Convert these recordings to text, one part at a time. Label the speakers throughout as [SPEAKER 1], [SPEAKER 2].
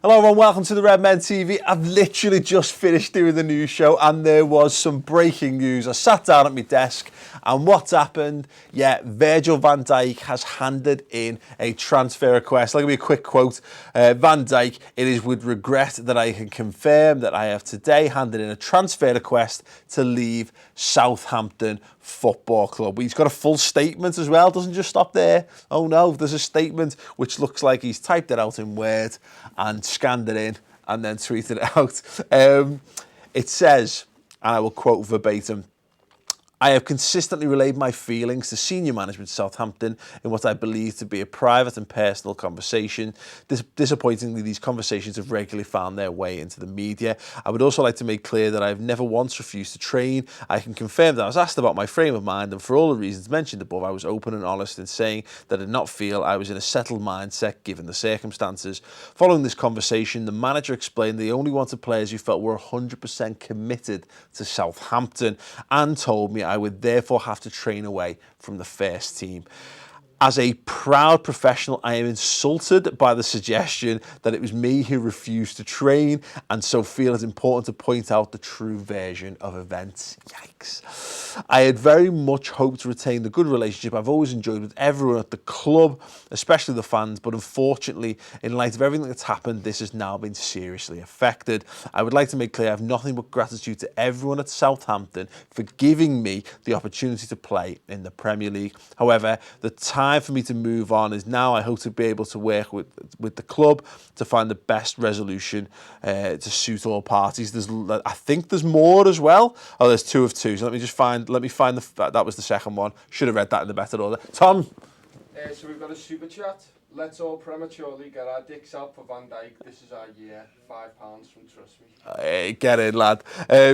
[SPEAKER 1] Hello everyone, welcome to the Redmen TV. I've literally just finished doing the news show and there was some breaking news. I sat down at my desk and what's happened? Yeah, Virgil Van Dijk has handed in a transfer request. I'll give you a quick quote. Van Dijk, it is with regret that I can confirm that I have today handed in a transfer request to leave Southampton Football Club. He's got a full statement as well, doesn't just stop there. Oh no, there's a statement which looks like he's typed it out in Word and scanned it in and then tweeted it out. It says, and I will quote verbatim, I have consistently relayed my feelings to senior management Southampton in what I believe to be a private and personal conversation. Disappointingly, these conversations have regularly found their way into the media. I would also like to make clear that I have never once refused to train. I can confirm that I was asked about my frame of mind, and for all the reasons mentioned above, I was open and honest in saying that I did not feel I was in a settled mindset given the circumstances. Following this conversation, the manager explained they only wanted players who felt were 100% committed to Southampton and told me I would therefore have to train away from the first team. As a proud professional, I am insulted by the suggestion that it was me who refused to train and so feel it's important to point out the true version of events. Yikes. I had very much hoped to retain the good relationship I've always enjoyed with everyone at the club, especially the fans, but unfortunately, in light of everything that's happened, this has now been seriously affected. I would like to make clear I have nothing but gratitude to everyone at Southampton for giving me the opportunity to play in the Premier League. However, the time for me to move on is now. I hope to be able to work with the club to find the best resolution to suit all parties. I think there's more as well. Oh, there's two of two. So let me find that was the second one. Should have read that in the better order. Tom.
[SPEAKER 2] So we've got a super chat. Let's all prematurely get our dicks out for Van Dijk. This is our year. £5 from Trust Me.
[SPEAKER 1] Get in, lad.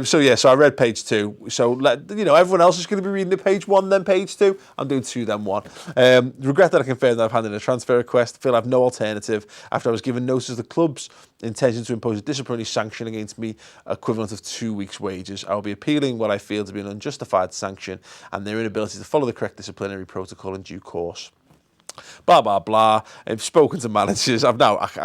[SPEAKER 1] So I read page 2. So everyone else is going to be reading the page 1, then page 2. I'm doing 2, then 1. Regret that I confirmed that I've handed in a transfer request. Feel I have no alternative after I was given notice of the club's intention to impose a disciplinary sanction against me, equivalent of 2 weeks' wages. I will be appealing what I feel to be an unjustified sanction and their inability to follow the correct disciplinary protocol in due course. Blah blah blah. I've spoken to managers. I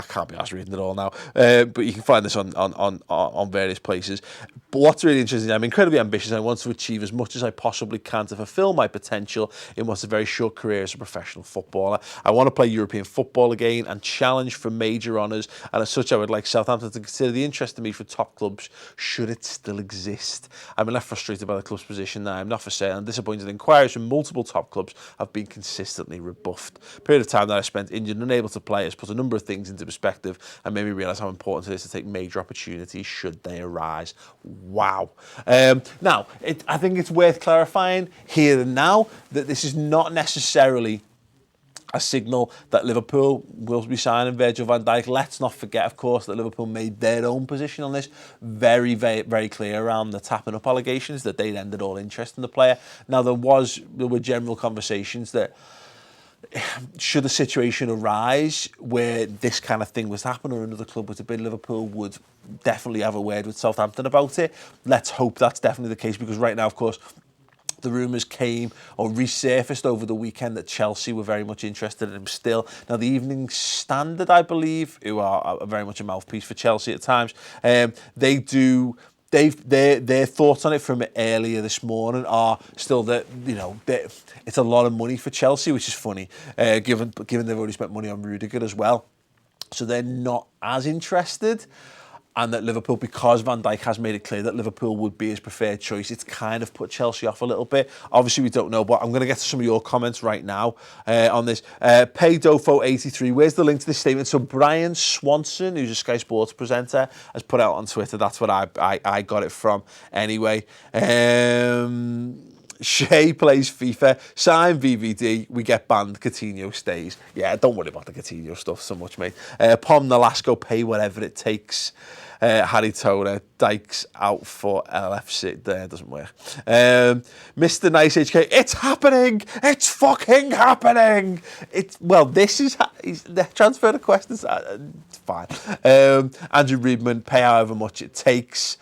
[SPEAKER 1] can't be asked reading it all now, but you can find this on various places. But what's really interesting, I'm incredibly ambitious. I want to achieve as much as I possibly can to fulfil my potential in what's a very short career as a professional footballer. I want to play European football again and challenge for major honours, and as such I would like Southampton to consider the interest in me for top clubs should it still exist. I'm left frustrated by the club's position now. I'm not for sale and disappointed. Inquiries from multiple top clubs have been consistently rebuffed. Period of time that I spent injured and unable to play has put a number of things into perspective and made me realise how important it is to take major opportunities should they arise. Wow. Now, I think it's worth clarifying here and now that this is not necessarily a signal that Liverpool will be signing Virgil van Dijk. Let's not forget, of course, that Liverpool made their own position on this very, very, very clear around the tapping up allegations that they'd ended all interest in the player. Now, there were general conversations that should a situation arise where this kind of thing was happening or another club was to bid, Liverpool would definitely have a word with Southampton about it. Let's hope that's definitely the case, because right now, of course, the rumours came or resurfaced over the weekend that Chelsea were very much interested in him still. Now, the Evening Standard, I believe, who are very much a mouthpiece for Chelsea at times, their thoughts on it from earlier this morning are still that it's a lot of money for Chelsea, which is funny, given they've already spent money on Rudiger as well. So they're not as interested. And that Liverpool, because Van Dijk has made it clear that Liverpool would be his preferred choice, it's kind of put Chelsea off a little bit. Obviously, we don't know, but I'm going to get to some of your comments right now on this. Paydofo83, where's the link to this statement? So Brian Swanson, who's a Sky Sports presenter, has put out on Twitter. That's what I got it from anyway. Shea plays FIFA, sign VVD, we get banned, Coutinho stays. Yeah, don't worry about the Coutinho stuff so much, mate. Pom Nolasco, pay whatever it takes. Harry Toner, Dykes out for LFC. There, doesn't work. Mr. Nice HK, it's happening! It's fucking happening! This is the transfer request is fine. Andrew Redmen, pay however much it takes.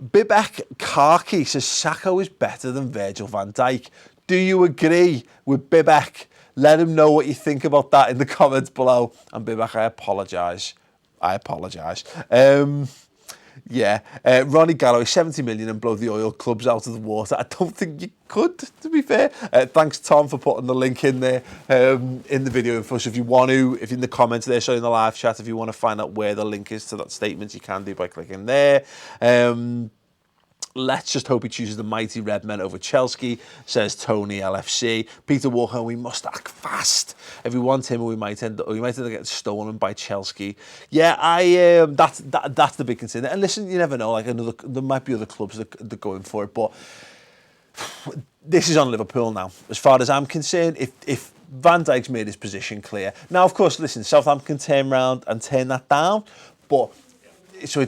[SPEAKER 1] Bibek Karki says Sacco is better than Virgil van Dijk. Do you agree with Bibek? Let him know what you think about that in the comments below. And Bibek, I apologise. I apologise. Yeah, Ronnie Galloway, 70 million and blow the oil clubs out of the water. I don't think you could, to be fair. Thanks, Tom, for putting the link in there in the video info. So if you want to, if in the comments there, so in the live chat, if you want to find out where the link is to that statement, you can do by clicking there. Let's just hope he chooses the mighty Redmen over Chelsea, says Tony LFC. Peter Walker, we must act fast. If we want him, we might end up getting stolen by Chelsea. Yeah, that's the big concern. And listen, you never know. Like there might be other clubs that are going for it, but this is on Liverpool now. As far as I'm concerned, if Van Dijk's made his position clear. Now, of course, listen, Southampton can turn round and turn that down, but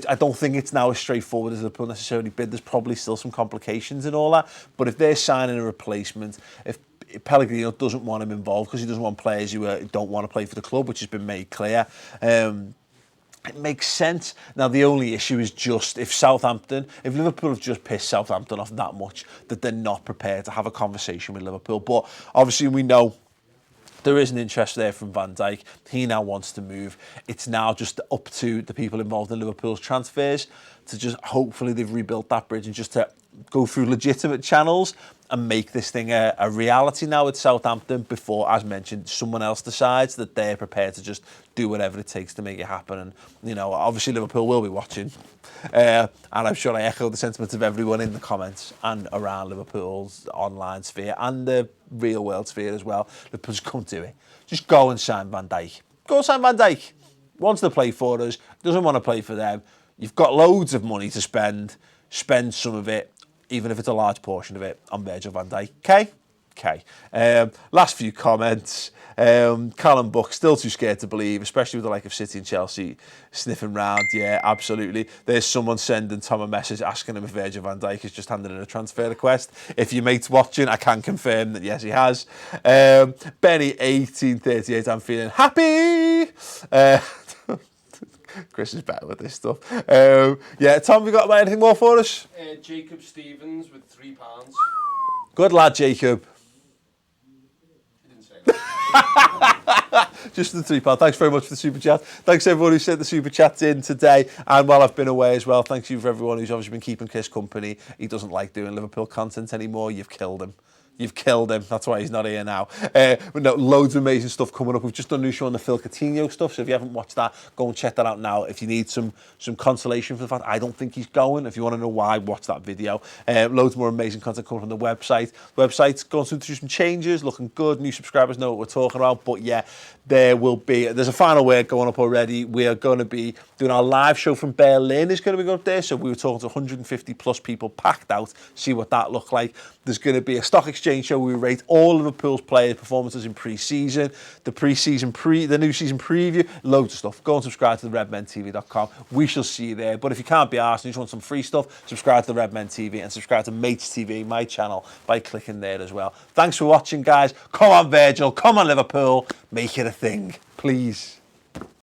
[SPEAKER 1] I don't think it's now as straightforward as Liverpool necessarily bid. There's probably still some complications and all that. But if they're signing a replacement, if Pellegrino doesn't want him involved because he doesn't want players who don't want to play for the club, which has been made clear, it makes sense. Now, the only issue is just if Liverpool have just pissed Southampton off that much that they're not prepared to have a conversation with Liverpool. But obviously we know there is an interest there from Van Dijk. He now wants to move. It's now just up to the people involved in Liverpool's transfers to just, hopefully they've rebuilt that bridge and just to go through legitimate channels and make this thing a reality now at Southampton before, as mentioned, someone else decides that they're prepared to just do whatever it takes to make it happen. And, you know, obviously Liverpool will be watching. And I'm sure I echo the sentiments of everyone in the comments and around Liverpool's online sphere and the real world sphere as well. Liverpool, just come do it. Just go and sign Van Dijk. Go sign Van Dijk. Wants to play for us, doesn't want to play for them. You've got loads of money to spend. Spend some of it, even if it's a large portion of it, on Virgil van Dijk. Okay. Last few comments. Callum Buck, still too scared to believe, especially with the like of City and Chelsea sniffing round. Yeah, absolutely. There's someone sending Tom a message asking him if Virgil van Dijk has just handed in a transfer request. If your mate's watching, I can confirm that yes, he has. Benny, 1838, I'm feeling happy. Chris is better with this stuff. Yeah, Tom, you got anything more for us?
[SPEAKER 2] Jacob Stevens with £3.
[SPEAKER 1] Good lad, Jacob.
[SPEAKER 2] He didn't say that.
[SPEAKER 1] Just the £3. Thanks very much for the super chat. Thanks everyone who sent the super chats in today and while I've been away as well. Thank you for everyone who's obviously been keeping Chris company. He doesn't like doing Liverpool content anymore. You've killed him. You've killed him. That's why he's not here now. But no, loads of amazing stuff coming up. We've just done a new show on the Phil Coutinho stuff, so if you haven't watched that, go and check that out now. If you need some consolation for the fact I don't think he's going, if you want to know why, watch that video. Loads more amazing content coming from the website. The website's going through some changes, looking good. New subscribers know what we're talking about. But yeah, there's a final word going up already. We are going to be doing our live show from Berlin is going to be going up there. So we were talking to 150 plus people packed out. See what that looked like. There's going to be a stock exchange show where we rate all Liverpool's players' performances in pre-season, the new season preview, loads of stuff. Go and subscribe to the redmentv.com. We shall see you there. But if you can't be arsed and you just want some free stuff, subscribe to the Redmen TV and subscribe to Mates TV, my channel, by clicking there as well. Thanks for watching, guys. Come on, Virgil. Come on, Liverpool. Make it a thing, please.